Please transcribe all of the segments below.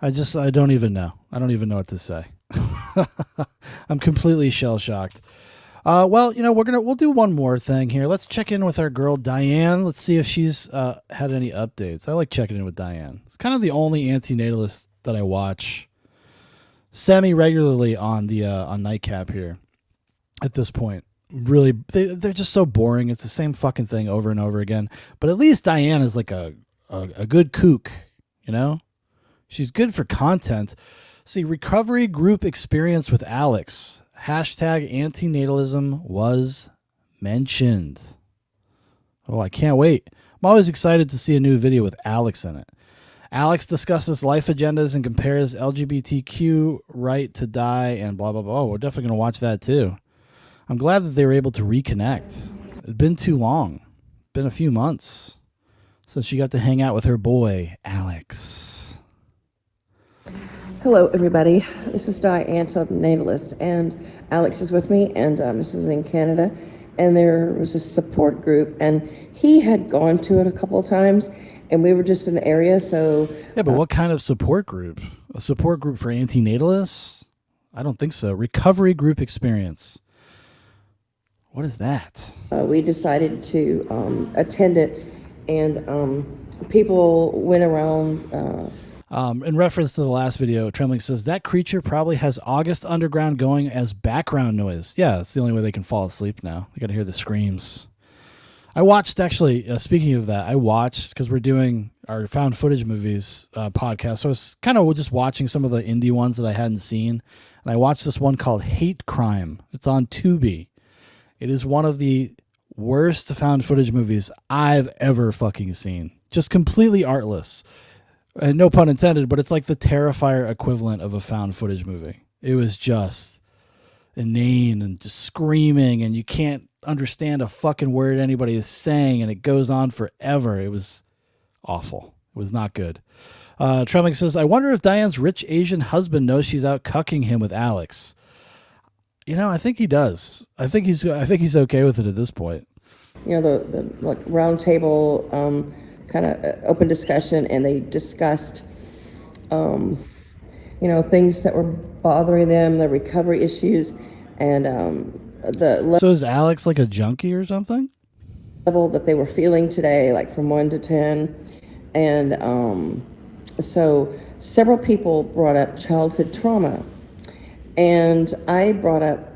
I don't even know. I don't even know what to say. I'm completely shell shocked. Well, we'll do one more thing here. Let's check in with our girl Diane. Let's see if she's had any updates. I like checking in with Diane. It's kind of the only antinatalist that I watch semi regularly on the on Nightcap here. At this point, really, they're just so boring. It's the same fucking thing over and over again. But at least Diane is like a good kook. You know, she's good for content. See, recovery group experience with Alex. Hashtag antinatalism was mentioned. Oh, I can't wait. I'm always excited to see a new video with Alex in it. Alex discusses life agendas and compares LGBTQ right to die and blah, blah, blah. Oh, we're definitely going to watch that too. I'm glad that they were able to reconnect. It's been too long. Been a few months since she got to hang out with her boy, Alex. Hello, everybody. This is Diane, Antinatalist, and Alex is with me, and this is in Canada. And there was a support group, and he had gone to it a couple of times, and we were just in the area, so... Yeah, but what kind of support group? A support group for antinatalists? I don't think so. Recovery group experience. What is that? We decided to attend it, and people went around... in reference to the last video, Trembling says, that creature probably has August Underground going as background noise. Yeah, it's the only way they can fall asleep now. They got to hear the screams. I watched, actually, speaking of that, because we're doing our found footage movies podcast, so I was kind of just watching some of the indie ones that I hadn't seen, and I watched this one called Hate Crime. It's on Tubi. It is one of the worst found footage movies I've ever fucking seen. Just completely artless. No pun intended, but it's like the Terrifier equivalent of a found footage movie. It was just inane and just screaming, and you can't understand a fucking word anybody is saying, and it goes on forever. It was awful. It was not good. Trembling says, I wonder if Diane's rich Asian husband knows she's out cucking him with Alex. I think he does. I think he's okay with it at this point. The like round table kind of open discussion, and they discussed things that were bothering them, the recovery issues, and So is Alex like a junkie or something? Level that they were feeling today, like from 1 to 10. And so several people brought up childhood trauma, and I brought up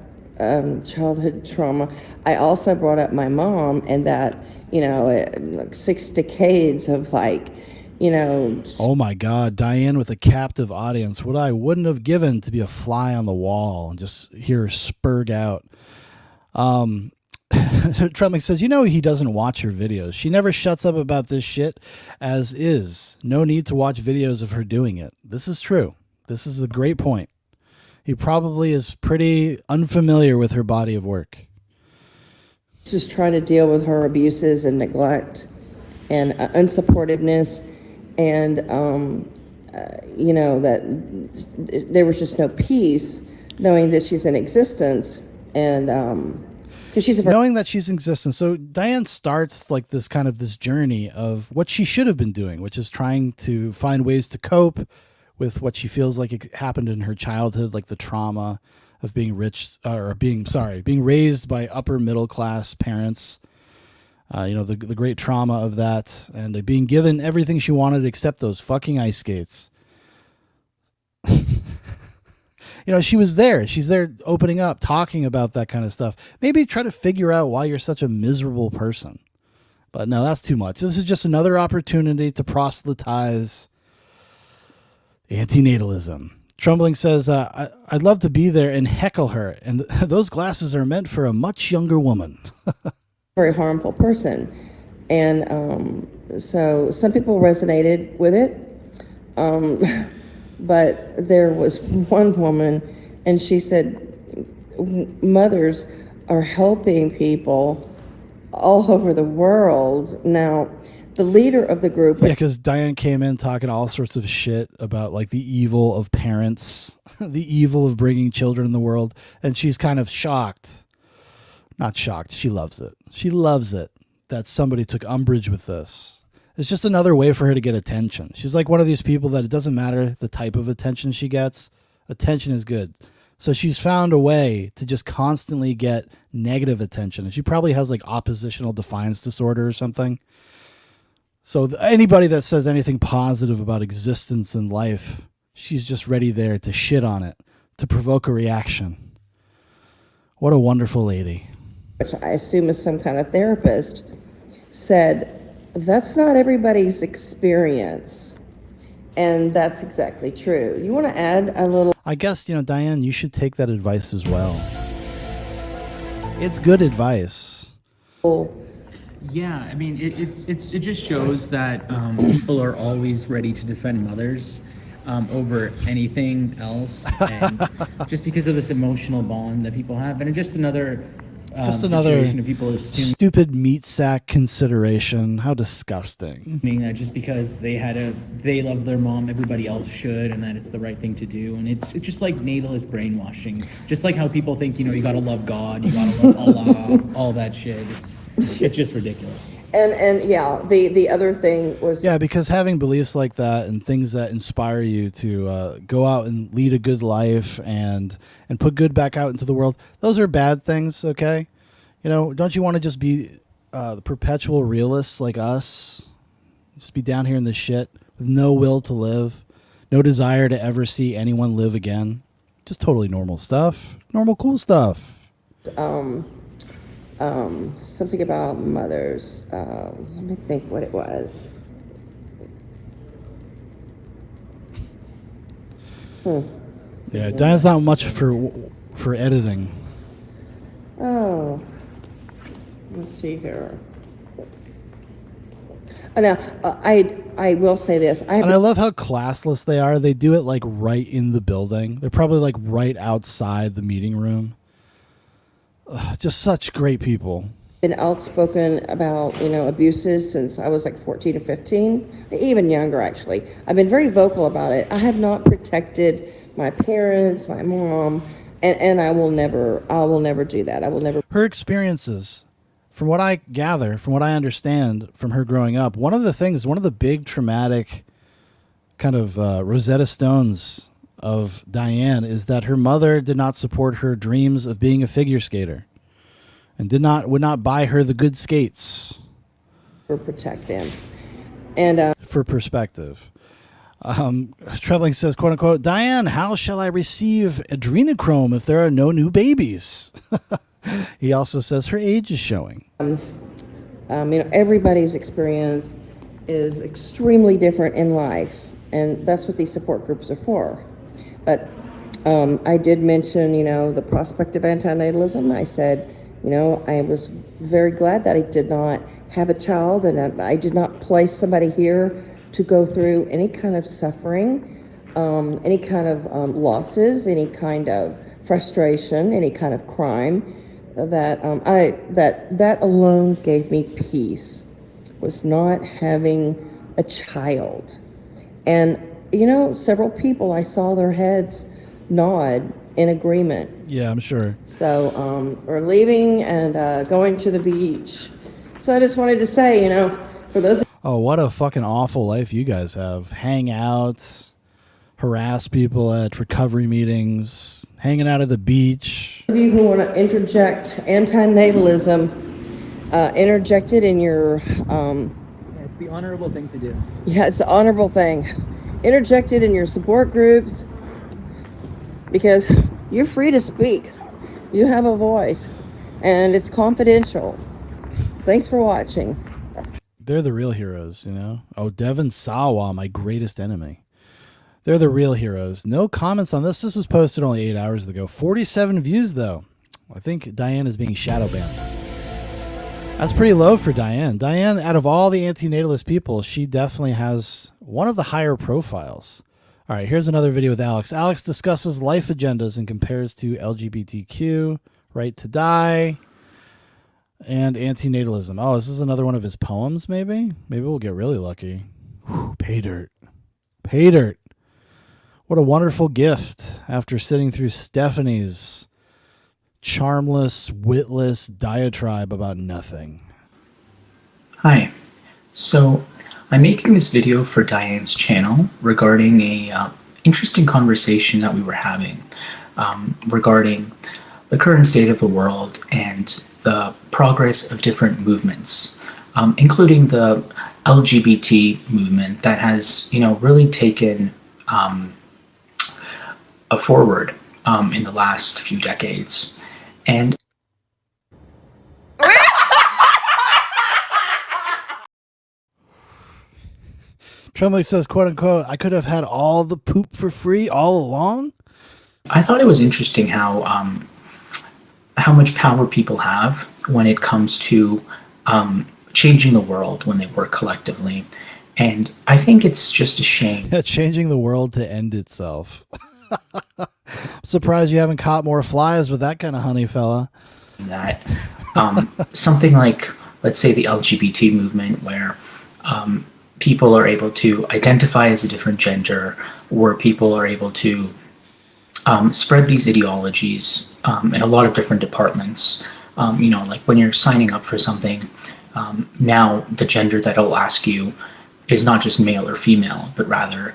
childhood trauma. I also brought up my mom, and that like 6 decades of Oh my God, Diane with a captive audience. What I wouldn't have given to be a fly on the wall and just hear her spurg out. Trembling says, he doesn't watch her videos. She never shuts up about this shit as is. No need to watch videos of her doing it. This is true. This is a great point. He probably is pretty unfamiliar with her body of work. Just trying to deal with her abuses and neglect and unsupportiveness, and that there was just no peace knowing that she's in existence, and because she's knowing that she's in existence. So Diane starts like this journey of what she should have been doing, which is trying to find ways to cope with what she feels like it happened in her childhood, like the trauma of being being raised by upper middle class parents. The great trauma of that, and being given everything she wanted except those fucking ice skates. She was there. She's there opening up, talking about that kind of stuff. Maybe try to figure out why you're such a miserable person. But no, that's too much. This is just another opportunity to proselytize antinatalism. Trembling says, I'd love to be there and heckle her. And those glasses are meant for a much younger woman. Very harmful person. And so some people resonated with it. But there was one woman, and she said, mothers are helping people all over the world. Now, the leader of the group... Yeah, because Diane came in talking all sorts of shit about like the evil of parents, the evil of bringing children in the world, and she's kind of shocked. Not shocked, she loves it. She loves it that somebody took umbrage with this. It's just another way for her to get attention. She's like one of these people that it doesn't matter the type of attention she gets. Attention is good. So she's found a way to just constantly get negative attention. And she probably has like oppositional defiance disorder or something. So anybody that says anything positive about existence and life, she's just ready there to shit on it, to provoke a reaction. What a wonderful lady. Which I assume is some kind of therapist, said, that's not everybody's experience. And that's exactly true. You want to add a little? I guess, Diane, you should take that advice as well. It's good advice. Yeah, I mean, it just shows that people are always ready to defend mothers over anything else, and just because of this emotional bond that people have, and just another situation of people assuming stupid meat sack consideration. How disgusting! That just because they love their mom, everybody else should, and that it's the right thing to do, and it's just like natalist brainwashing. Just like how people think, you gotta love God, you gotta love Allah, all that shit. It's just ridiculous. And yeah, the other thing was, yeah, because having beliefs like that and things that inspire you to go out and lead a good life and put good back out into the world, those are bad things. Okay, don't you want to just be the perpetual realists like us? Just be down here in the shit with no will to live, no desire to ever see anyone live again. Just totally normal stuff, normal cool stuff. Something about mothers. Let me think what it was. Yeah, Diane's not much for editing. Oh, let's see here. Now, I will say this. And I love how classless they are. They do it like right in the building. They're probably like right outside the meeting room. Just such great people. Been outspoken about abuses since I was like 14 or 15, even younger actually. I've been very vocal about it. I have not protected my parents, my mom, and I will never do that. I will never. Her experiences, from what I gather, from what I understand from her growing up, one of the big traumatic kind of Rosetta Stones of Diane is that her mother did not support her dreams of being a figure skater and would not buy her the good skates. Or protect them. And for perspective. Trebling says, quote unquote, Diane, how shall I receive adrenochrome if there are no new babies? He also says her age is showing. Everybody's experience is extremely different in life, and that's what these support groups are for. But I did mention, the prospect of antinatalism. I said, I was very glad that I did not have a child and I did not place somebody here to go through any kind of suffering, any kind of losses, any kind of frustration, any kind of crime. That alone gave me peace, was not having a child. And several people, I saw their heads nod in agreement. Yeah, I'm sure. So we're leaving and going to the beach. So I just wanted to say, for those. Oh, what a fucking awful life you guys have. Hang out, harass people at recovery meetings, hanging out at the beach. Those of you who want to interject antinatalism, interject it in your. It's the honorable thing to do. Yeah, it's the honorable thing. Interject it in your support groups because you're free to speak. You have a voice, and it's confidential. Thanks for watching. They're the real heroes, Oh, Devin Sawa, my greatest enemy. They're the real heroes. No comments on this. This was posted only 8 hours ago. 47 views, though. I think Diane is being shadow banned. That's pretty low for Diane. Diane, out of all the antinatalist people, she definitely has one of the higher profiles. All right, here's another video with Alex. Alex discusses life agendas and compares to LGBTQ, right to die, and antinatalism. Oh, this is another one of his poems, maybe? Maybe we'll get really lucky. Whew, pay dirt. Pay dirt. What a wonderful gift after sitting through Stephanie's charmless, witless diatribe about nothing. Hi. So I'm making this video for Diane's channel regarding a interesting conversation that we were having regarding the current state of the world and the progress of different movements, including the LGBT movement that has, really taken a forward in the last few decades. And Tremblay says, quote unquote, I could have had all the poop for free all along. I thought it was interesting how much power people have when it comes to changing the world when they work collectively. And I think it's just a shame. Yeah, changing the world to end itself. Surprised you haven't caught more flies with that kind of honey, fella. That something like, let's say, the LGBT movement, where people are able to identify as a different gender, where people are able to spread these ideologies in a lot of different departments. Like when you're signing up for something, now the gender that it'll ask you is not just male or female, but rather,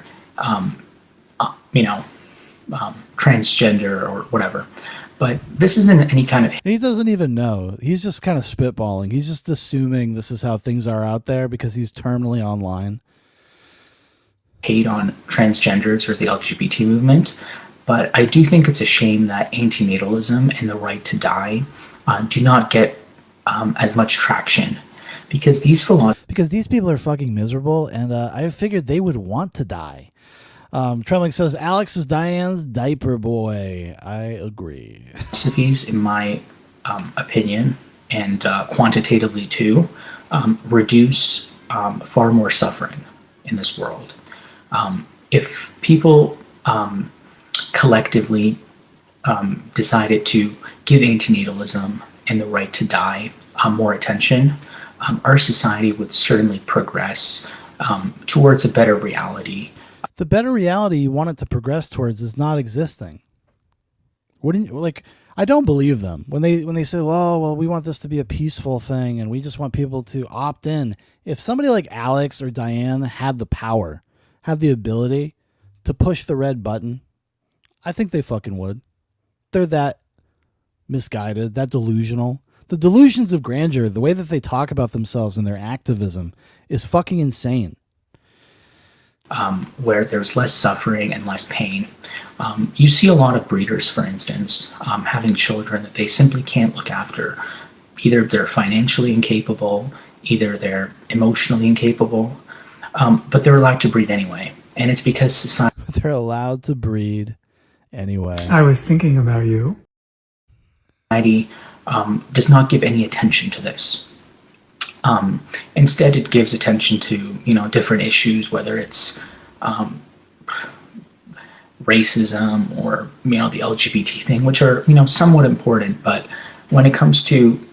transgender or whatever. But this isn't any kind of... He doesn't even know. He's just kind of spitballing. He's just assuming this is how things are out there because he's terminally online. hate on transgenders or the LGBT movement, but I do think it's a shame that antinatalism and the right to die do not get as much traction, because these people are fucking miserable, and I figured they would want to die. Trembling says, Alex is Diane's diaper boy. I agree. philosophies, in my opinion, and quantitatively too, reduce far more suffering in this world. If people collectively decided to give antinatalism and the right to die more attention, our society would certainly progress towards a better reality. The better reality you want it to progress towards is not existing. Wouldn't you, like? I don't believe them when they say, well, we want this to be a peaceful thing and we just want people to opt in. If somebody like Alex or Diane had the power, had the ability to push the red button, I think they fucking would. They're that misguided, that delusional. The delusions of grandeur, the way that they talk about themselves and their activism is fucking insane. Where there's less suffering and less pain. You see a lot of breeders, for instance, having children that they simply can't look after. Either they're financially incapable, either they're emotionally incapable, but they're allowed to breed anyway. And it's because society... They're allowed to breed anyway. I was thinking about you. Society does not give any attention to this. Instead, it gives attention to, different issues, whether it's racism or, the LGBT thing, which are, somewhat important. But when it comes to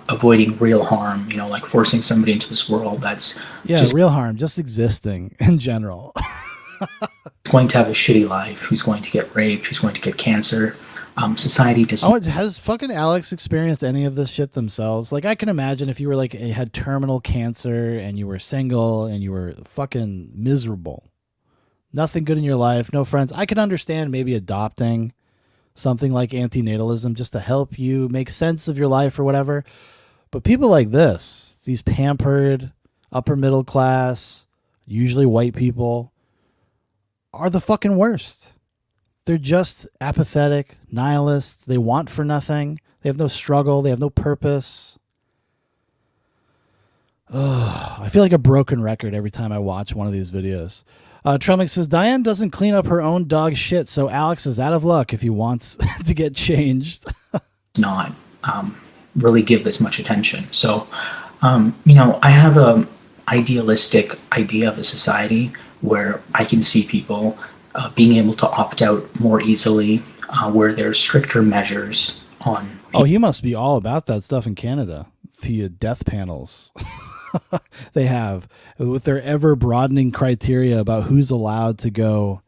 avoiding real harm, like forcing somebody into this world that's just real harm, just existing in general. going to have a shitty life, who's going to get raped, who's going to get cancer. Society does. Oh, has fucking Alex experienced any of this shit themselves? Like, I can imagine if you were like had terminal cancer and you were single and you were fucking miserable, nothing good in your life, no friends. I can understand maybe adopting something like antinatalism just to help you make sense of your life or whatever. But people like this, these pampered, upper middle class, usually white people, are the fucking worst. They're just apathetic, nihilists. They want for nothing. They have no struggle. They have no purpose. Ugh, I feel like a broken record every time I watch one of these videos. Trummick says, Diane doesn't clean up her own dog shit, so Alex is out of luck if he wants to get changed. Not really give this much attention. So, I have a idealistic idea of a society where I can see people being able to opt out more easily, where there's stricter measures on... Oh, he must be all about that stuff in Canada. The death panels they have with their ever broadening criteria about who's allowed to go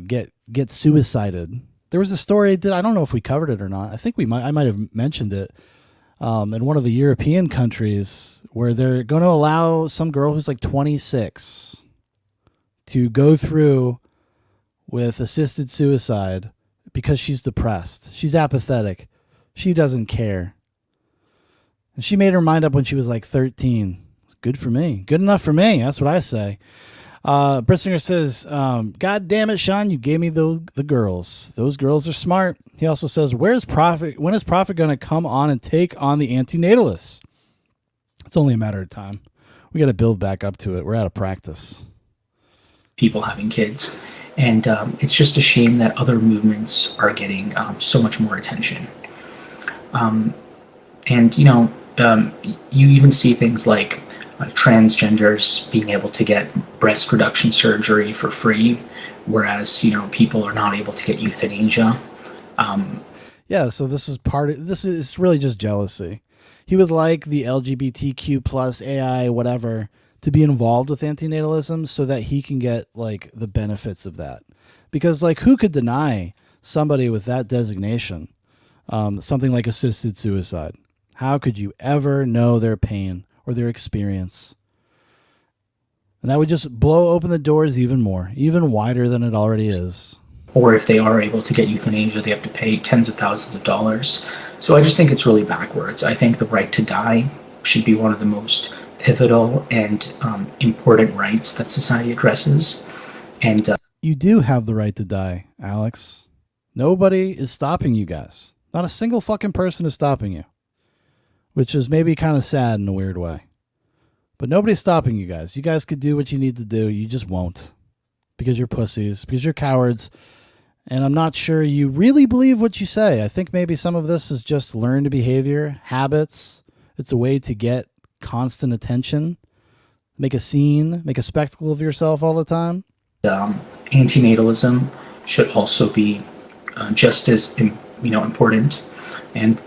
get suicided. There was a story that I don't know if we covered it or not. I think I might have mentioned it. in one of the European countries where they're going to allow some girl who's like 26 to go through with assisted suicide because she's depressed. She's apathetic. She doesn't care. And she made her mind up when she was like 13. Good for me. Good enough for me. That's what I say. Brissinger says, God damn it, Shaun, you gave me the girls. Those girls are smart. He also says, when is Prophet going to come on and take on the Antinatalists? It's only a matter of time. We got to build back up to it. We're out of practice. People having kids. And it's just a shame that other movements are getting so much more attention. And, you even see things like transgenders being able to get breast reduction surgery for free, whereas, people are not able to get euthanasia. Yeah, so this is really just jealousy. He would like the LGBTQ plus AI whatever to be involved with antinatalism so that he can get like the benefits of that. Because like who could deny somebody with that designation something like assisted suicide? How could you ever know their pain or their experience? And that would just blow open the doors even more, even wider than it already is. Or if they are able to get euthanasia, they have to pay tens of thousands of dollars. So I just think it's really backwards. I think the right to die should be one of the most pivotal and important rights that society addresses. And you do have the right to die, Alex. Nobody is stopping you guys. Not a single fucking person is stopping you, which is maybe kind of sad in a weird way. But nobody's stopping you guys. You guys could do what you need to do. You just won't because you're pussies, because you're cowards. And I'm not sure you really believe what you say. I think maybe some of this is just learned behavior, habits. It's a way to get constant attention, make a scene, make a spectacle of yourself all the time. Antinatalism should also be just as important, and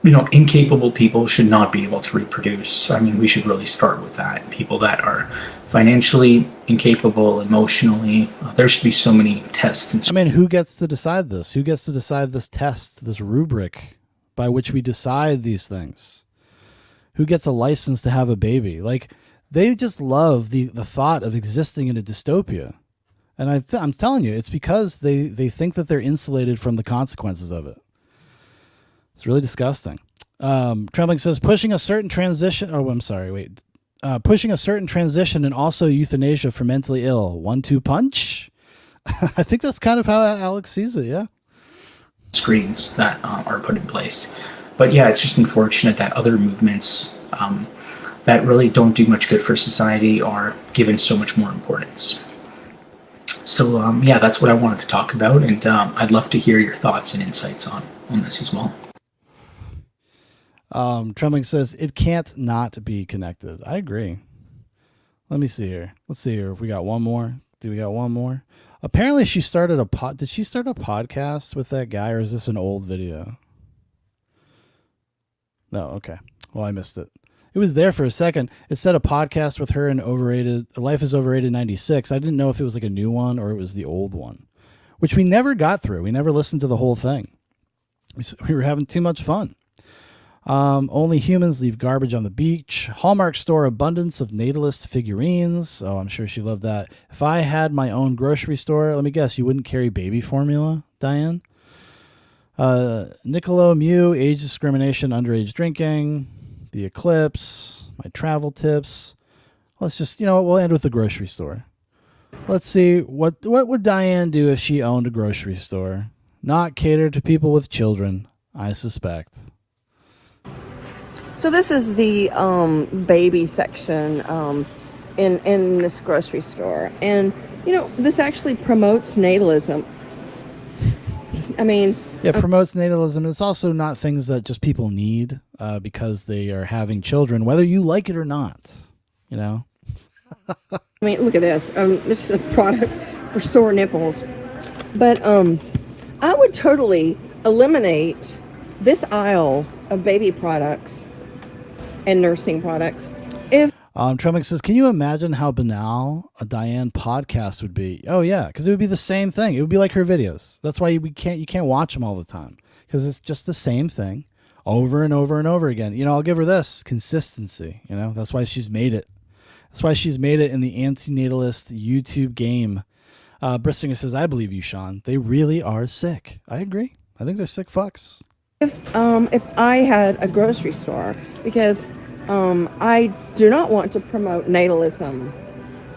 incapable people should not be able to reproduce. I mean, we should really start with that. People that are financially incapable, emotionally, there should be so many tests. I mean, who gets to decide this? Who gets to decide this test, this rubric by which we decide these things? Who gets a license to have a baby? Like, they just love the thought of existing in a dystopia. And I'm telling you, it's because they think that they're insulated from the consequences of it. It's really disgusting. Trembling says, pushing a certain transition and also euthanasia for mentally ill. 1-2 punch? I think that's kind of how Alex sees it, yeah. Screens that are put in place. But yeah, it's just unfortunate that other movements that really don't do much good for society are given so much more importance. So yeah, that's what I wanted to talk about, and I'd love to hear your thoughts and insights on this as well. Trembling says, it can't not be connected. I agree. Let me see here. Let's see here if we got one more. Do we got one more? Apparently she started did she start a podcast with that guy, or is this an old video? No, okay. Well, I missed it. It was there for a second. It said a podcast with her and Life is Overrated 96. I didn't know if it was like a new one or it was the old one, which we never got through. We never listened to the whole thing. We were having too much fun. Only humans leave garbage on the beach. Hallmark store abundance of natalist figurines. Oh, I'm sure she loved that. If I had my own grocery store, let me guess, you wouldn't carry baby formula, Diane? Niccolo Mew, age discrimination, underage drinking, the eclipse, my travel tips. Let's just, we'll end with the grocery store. Let's see, what would Diane do if she owned a grocery store? Not cater to people with children, I suspect. So this is the baby section in this grocery store. And, this actually promotes natalism. I mean... Yeah, it promotes natalism. It's also not things that just people need because they are having children, whether you like it or not, I mean, look at this. This is a product for sore nipples. But I would totally eliminate this aisle of baby products and nursing products. If Trembling says, can you imagine how banal a Diane podcast would be? Oh yeah, because it would be the same thing. It would be like her videos. That's why you can't watch them all the time, because it's just the same thing over and over and over again. I'll give her this consistency. That's why she's made it. That's why she's made it in the Antinatalist YouTube game. Brissinger says, I believe you, Shaun. They really are sick. I agree. I think they're sick fucks. If I had a grocery store, because I do not want to promote natalism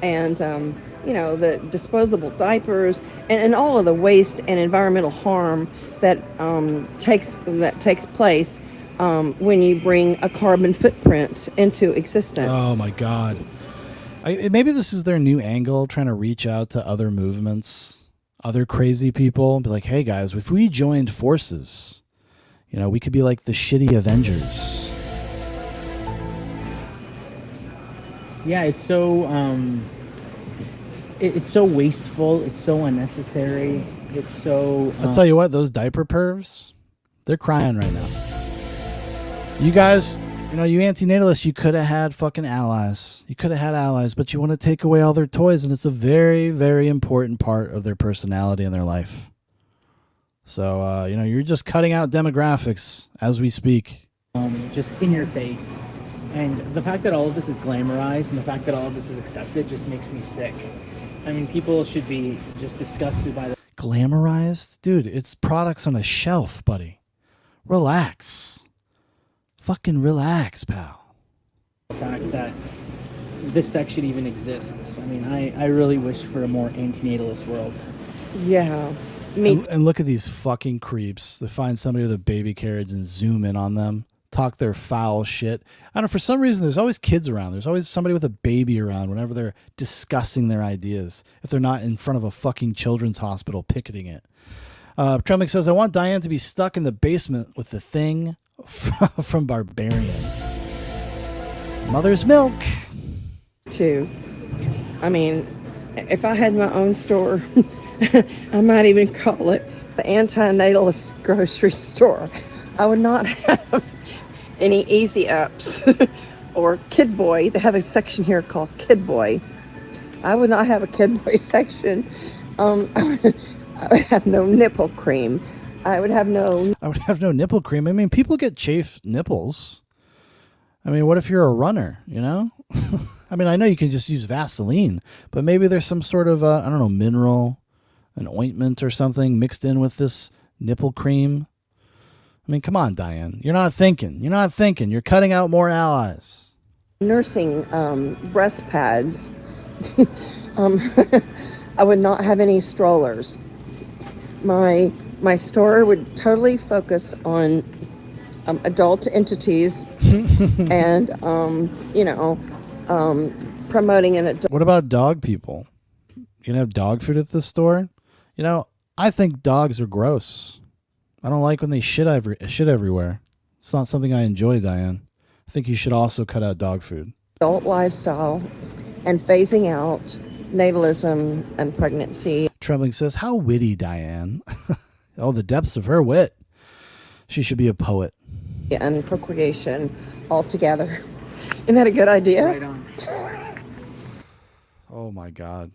and the disposable diapers and all of the waste and environmental harm that takes place when you bring a carbon footprint into existence. Oh my God. Maybe this is their new angle, trying to reach out to other movements, other crazy people, and be like, hey guys, if we joined forces, we could be like the shitty Avengers. Yeah, it's so it's so wasteful. It's so unnecessary. It's so. I'll tell you what, those diaper pervs, they're crying right now. You guys, you antinatalists, you could have had fucking allies. You could have had allies, but you want to take away all their toys, and it's a very, very important part of their personality and their life. So, you're just cutting out demographics as we speak. Just in your face. And the fact that all of this is glamorized and the fact that all of this is accepted just makes me sick. I mean, people should be just disgusted by that. Glamorized? Dude, it's products on a shelf, buddy. Relax. Fucking relax, pal. The fact that this section even exists. I mean, I really wish for a more antinatalist world. Yeah. And look at these fucking creeps that find somebody with a baby carriage and zoom in on them, talk their foul shit. I don't know, for some reason, there's always kids around. There's always somebody with a baby around whenever they're discussing their ideas, if they're not in front of a fucking children's hospital picketing it. Tremlick says, I want Diane to be stuck in the basement with the thing from Barbarian. Mother's milk. Too. I mean, if I had my own store, I might even call it the Antinatalist grocery store. I would not have any easy ups or Kid Boy. They have a section here called Kid Boy. I would not have a Kid Boy section. I would have no nipple cream. I would have no nipple cream. I mean, people get chafed nipples. I mean, what if you're a runner, I mean, I know you can just use Vaseline, but maybe there's some sort of, mineral, an ointment or something mixed in with this nipple cream. I mean, come on, Diane. You're not thinking. You're cutting out more allies. nursing breast pads. I would not have any strollers. My store would totally focus on adult entities and promoting an adult. What about dog people? You can have dog food at the store. I think dogs are gross. I don't like when they shit everywhere. It's not something I enjoy, Diane. I think you should also cut out dog food. Adult lifestyle and phasing out natalism and pregnancy. Trembling says, how witty, Diane. Oh, the depths of her wit. She should be a poet. And procreation altogether. Isn't that a good idea? Right on. Oh my God.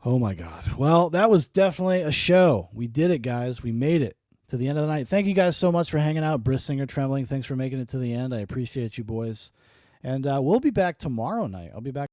Oh my God. Well, that was definitely a show. We did it, guys. We made it to the end of the night. Thank you guys so much for hanging out. Brissinger, Trembling, thanks for making it to the end. I appreciate you boys. And we'll be back tomorrow night. I'll be back